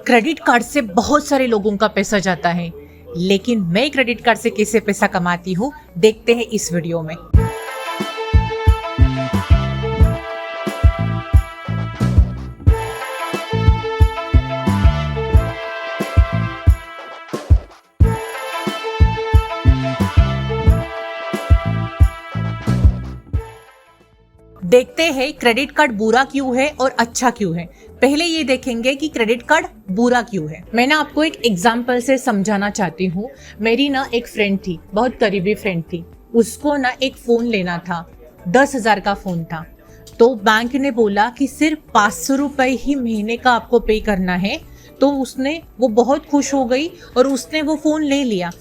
Credit card से बहुत सारे लोगों का पैसा जाता है, लेकिन मैं क्रेडिट कार्ड से कैसे पैसा कमाती हूँ देखते हैं इस वीडियो में। देखते हैं क्रेडिट कार्ड बुरा क्यों है और अच्छा क्यों है। पहले ये देखेंगे कि क्रेडिट कार्ड बुरा क्यों है। मैं ना आपको एक एग्जांपल से समझाना चाहती हूँ। मेरी ना एक फ्रेंड थी, बहुत करीबी फ्रेंड थी। उसको ना एक फोन लेना था, 10,000 का फोन था। तो बैंक ने बोला कि सिर्फ 500 रुपए ही महीने का आपको पे करना है। तो वो बहुत खुश हो गई और उसने वो फोन ले लिया।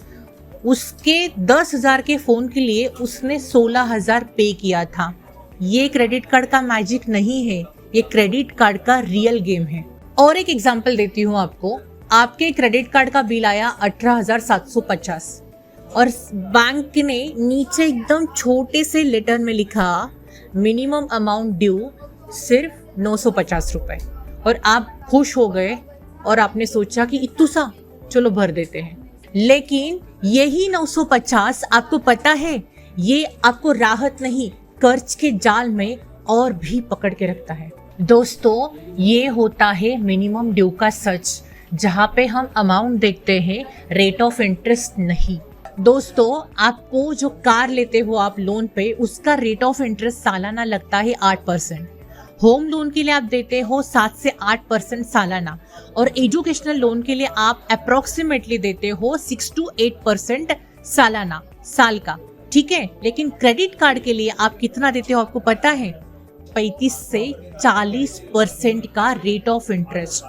उसके 10,000 के फोन के लिए उसने 16,000 पे किया था। ये क्रेडिट कार्ड का मैजिक नहीं है, ये क्रेडिट कार्ड का रियल गेम है। और एक एग्जांपल देती हूँ आपको। आपके क्रेडिट कार्ड का बिल आया 18,750 और बैंक ने नीचे एकदम छोटे से लेटर में लिखा मिनिमम अमाउंट ड्यू सिर्फ 950 रुपए। और आप खुश हो गए और आपने सोचा कि इतू सा चलो भर देते हैं। लेकिन यही 950 आपको पता है, ये आपको राहत नहीं, कर्ज के जाल में और भी पकड़ के रखता है। दोस्तों, ये होता है मिनिमम ड्यू का सच, जहाँ पे हम अमाउंट देखते हैं, रेट ऑफ इंटरेस्ट नहीं। दोस्तों, आपको जो कार लेते हो आप लोन पे, उसका रेट ऑफ इंटरेस्ट सालाना लगता है 8%। होम लोन के लिए आप देते हो 7 से 8% सालाना, और एजुकेशनल लोन के लिए आप अप्रोक्सीमेटली देते हो 6 to 8% सालाना, साल का, ठीक है। लेकिन क्रेडिट कार्ड के लिए आप कितना देते हो आपको पता है? 35 से 40% का rate of interest.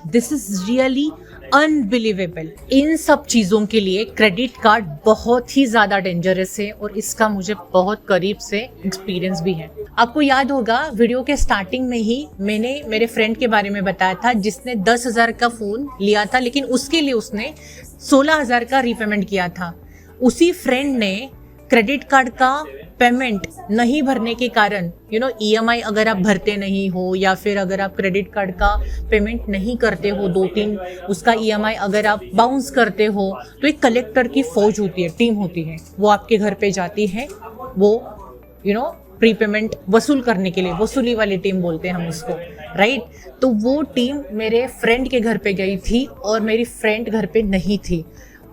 This is really unbelievable. इन सब चीजों के लिए क्रेडिट कार्ड बहुत ही ज्यादा डेंजरस है और इसका मुझे बहुत करीब से एक्सपीरियंस भी है। आपको याद होगा वीडियो के स्टार्टिंग में ही मैंने मेरे फ्रेंड के बारे में बताया था जिसने 10,000 का फोन लिया था, लेकिन उसके लिए उसने 16,000 का रीपेमेंट किया था। उसी फ्रेंड ने क्रेडिट कार्ड का पेमेंट नहीं भरने के कारण EMI अगर आप भरते नहीं हो, या फिर अगर आप क्रेडिट कार्ड का पेमेंट नहीं करते हो, 2-3 उसका EMI अगर आप बाउंस करते हो, तो एक कलेक्टर की फौज होती है, टीम होती है, वो आपके घर पे जाती है। वो प्री पेमेंट वसूल करने के लिए, वसूली वाली टीम बोलते हैं हम उसको, राइट। तो वो टीम मेरे फ्रेंड के घर पे गई थी और मेरी फ्रेंड घर पे नहीं थी।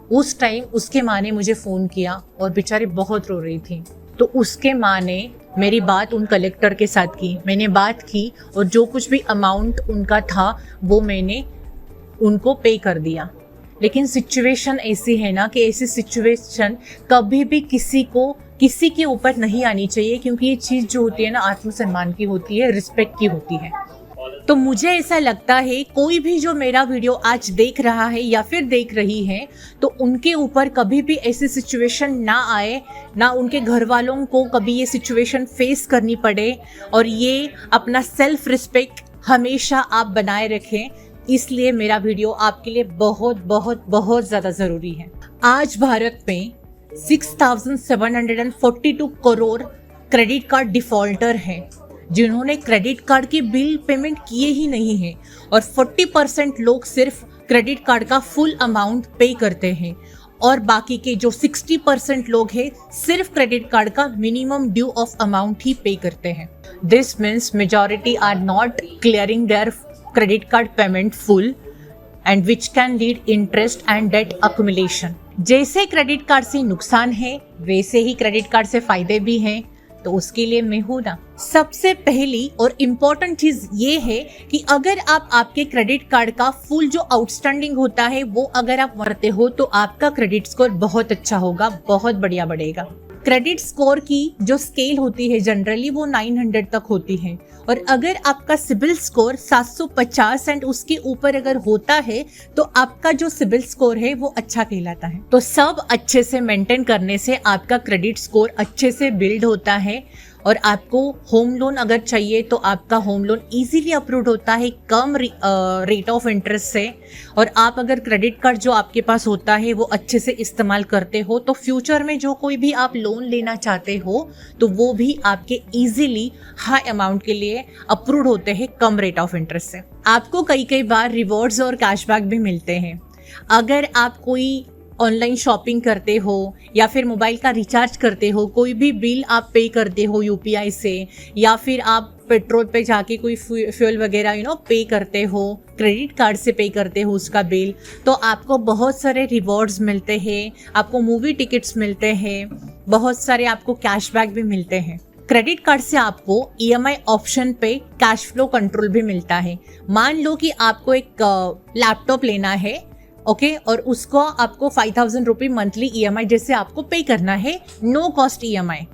उस टाइम उसके माँ ने मुझे फ़ोन किया और बेचारी बहुत रो रही थी। तो उसके माँ ने मेरी बात उन कलेक्टर के साथ की, मैंने बात की और जो कुछ भी अमाउंट उनका था वो मैंने उनको पे कर दिया। लेकिन सिचुएशन ऐसी है ना कि ऐसी सिचुएशन कभी भी किसी के ऊपर नहीं आनी चाहिए, क्योंकि ये चीज़ जो होती है ना, आत्मसम्मान की होती है, रिस्पेक्ट की होती है। तो मुझे ऐसा लगता है कोई भी जो मेरा वीडियो आज देख रहा है या फिर देख रही है, तो उनके ऊपर कभी भी ऐसी सिचुएशन ना आए, ना उनके घर वालों को कभी ये सिचुएशन फेस करनी पड़े, और ये अपना सेल्फ रिस्पेक्ट हमेशा आप बनाए रखें। इसलिए मेरा वीडियो आपके लिए बहुत बहुत बहुत ज़्यादा ज़रूरी है। आज भारत में 6,742 करोड़ क्रेडिट कार्ड डिफॉल्टर हैं, जिन्होंने क्रेडिट कार्ड के बिल पेमेंट किए ही नहीं है, और 40% लोग सिर्फ क्रेडिट कार्ड का फुल अमाउंट पे करते हैं, और बाकी के जो 60% लोग हैं सिर्फ क्रेडिट कार्ड का मिनिमम ड्यू ऑफ अमाउंट ही पे करते हैं। This means majority are not clearing their credit card payment full, and which can lead interest and debt accumulation. जैसे क्रेडिट कार्ड से नुकसान है, वैसे ही क्रेडिट कार्ड से फायदे भी हैं। तो उसके लिए मैं हूं ना। सबसे पहली और इम्पोर्टेंट चीज ये है कि अगर आप आपके क्रेडिट कार्ड का फुल जो आउटस्टैंडिंग होता है वो अगर आप भरते हो, तो आपका क्रेडिट स्कोर बहुत अच्छा होगा, बहुत बढ़िया बढ़ेगा। क्रेडिट स्कोर की जो स्केल होती है जनरली वो 900 तक होती है, और अगर आपका सिबिल स्कोर 750 एंड उसके ऊपर अगर होता है, तो आपका जो सिबिल स्कोर है वो अच्छा कहलाता है। तो सब अच्छे से मेंटेन करने से आपका क्रेडिट स्कोर अच्छे से बिल्ड होता है, और आपको होम लोन अगर चाहिए तो आपका होम लोन इजीली अप्रूव होता है कम रेट ऑफ इंटरेस्ट से। और आप अगर क्रेडिट कार्ड जो आपके पास होता है वो अच्छे से इस्तेमाल करते हो तो फ्यूचर में जो कोई भी आप लोन लेना चाहते हो तो वो भी आपके इजीली हाई अमाउंट के लिए अप्रूव होते हैं कम रेट ऑफ इंटरेस्ट से। आपको कई बार रिवॉर्ड्स और कैशबैक भी मिलते हैं। अगर आप कोई ऑनलाइन शॉपिंग करते हो या फिर मोबाइल का रिचार्ज करते हो, कोई भी बिल आप पे करते हो यूपीआई से, या फिर आप पेट्रोल पे जाके कोई फ्यूल वगैरह पे करते हो, क्रेडिट कार्ड से पे करते हो उसका बिल, तो आपको बहुत सारे रिवॉर्ड्स मिलते हैं, आपको मूवी टिकट्स मिलते हैं, बहुत सारे आपको कैशबैक भी मिलते हैं। क्रेडिट कार्ड से आपको ईएमआई ऑप्शन पे कैश फ्लो कंट्रोल भी मिलता है। मान लो कि आपको एक लैपटॉप लेना है, ओके, और उसको आपको 5,000 रुपये मंथली ईएमआई जैसे आपको पे करना है, नो कॉस्ट ईएमआई,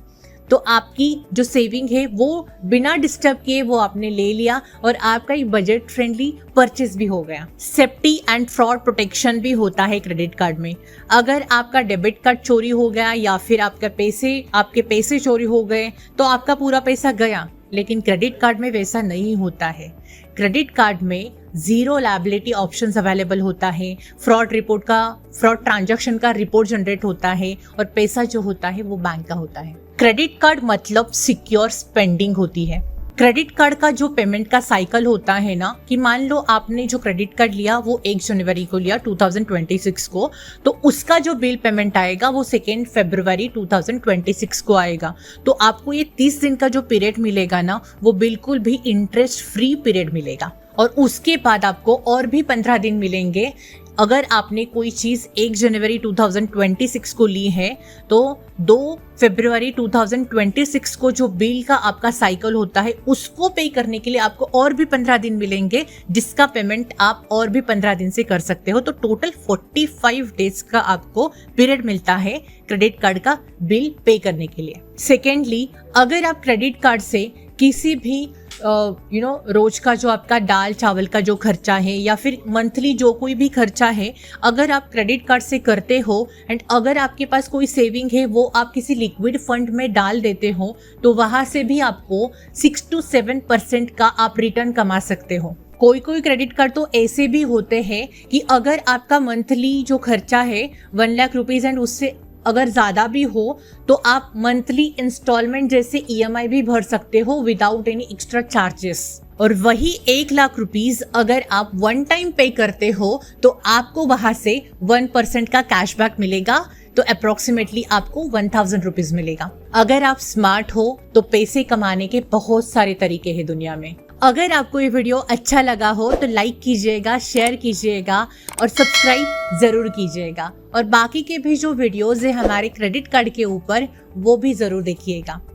तो आपकी जो सेविंग है वो बिना डिस्टर्ब किए वो आपने ले लिया और आपका एक बजट फ्रेंडली परचेज भी हो गया। सेफ्टी एंड फ्रॉड प्रोटेक्शन भी होता है क्रेडिट कार्ड में। अगर आपका डेबिट कार्ड चोरी हो गया या फिर आपके पैसे चोरी हो गए तो आपका पूरा पैसा गया, लेकिन क्रेडिट कार्ड में वैसा नहीं होता है। क्रेडिट कार्ड में जीरो लायबिलिटी ऑप्शंस अवेलेबल होता है, फ्रॉड ट्रांजैक्शन का रिपोर्ट जनरेट होता है और पैसा जो होता है वो बैंक का होता है। क्रेडिट कार्ड मतलब सिक्योर स्पेंडिंग होती है। क्रेडिट कार्ड का जो पेमेंट का साइकिल होता है ना, कि मान लो आपने जो क्रेडिट कार्ड लिया वो 1 जनवरी को लिया 2026 को, तो उसका जो बिल पेमेंट आएगा वो 2 फरवरी 2026 को आएगा। तो आपको ये 30 दिन का जो पीरियड मिलेगा ना, वो बिल्कुल भी इंटरेस्ट फ्री पीरियड मिलेगा। और उसके बाद आपको और भी 15 दिन मिलेंगे। अगर आपने कोई चीज़ 1 जनवरी 2026 को ली है तो 2 फरवरी 2026 को जो बिल का आपका साइकिल होता है उसको पे करने के लिए आपको और भी 15 दिन मिलेंगे, जिसका पेमेंट आप और भी 15 दिन से कर सकते हो। तो टोटल 45 डेज का आपको पीरियड मिलता है क्रेडिट कार्ड का बिल पे करने के लिए। सेकेंडली, अगर आप क्रेडिट कार्ड से किसी भी रोज का जो आपका दाल चावल का जो खर्चा है या फिर मंथली जो कोई भी खर्चा है, अगर आप क्रेडिट कार्ड से करते हो एंड अगर आपके पास कोई सेविंग है वो आप किसी लिक्विड फंड में डाल देते हो, तो वहां से भी आपको 6 to 7% का आप रिटर्न कमा सकते हो। कोई क्रेडिट कार्ड तो ऐसे भी होते हैं कि अगर आपका मंथली जो खर्चा है 1 लाख रुपीज एंड उससे अगर ज़्यादा भी हो तो आप मंथली इंस्टॉलमेंट जैसे ईएमआई भी भर सकते हो विदाउट एनी एक्स्ट्रा चार्जेस। और वही 1 लाख रुपीज अगर आप वन टाइम पे करते हो तो आपको वहां से 1% का कैशबैक मिलेगा, तो अप्रोक्सीमेटली आपको 1,000 रुपीज मिलेगा। अगर आप स्मार्ट हो तो पैसे कमाने के बहुत सारे तरीके हैं दुनिया में। अगर आपको ये वीडियो अच्छा लगा हो तो लाइक कीजिएगा, शेयर कीजिएगा और सब्सक्राइब जरूर कीजिएगा। और बाकी के भी जो वीडियोस है हमारे क्रेडिट कार्ड के ऊपर वो भी जरूर देखिएगा।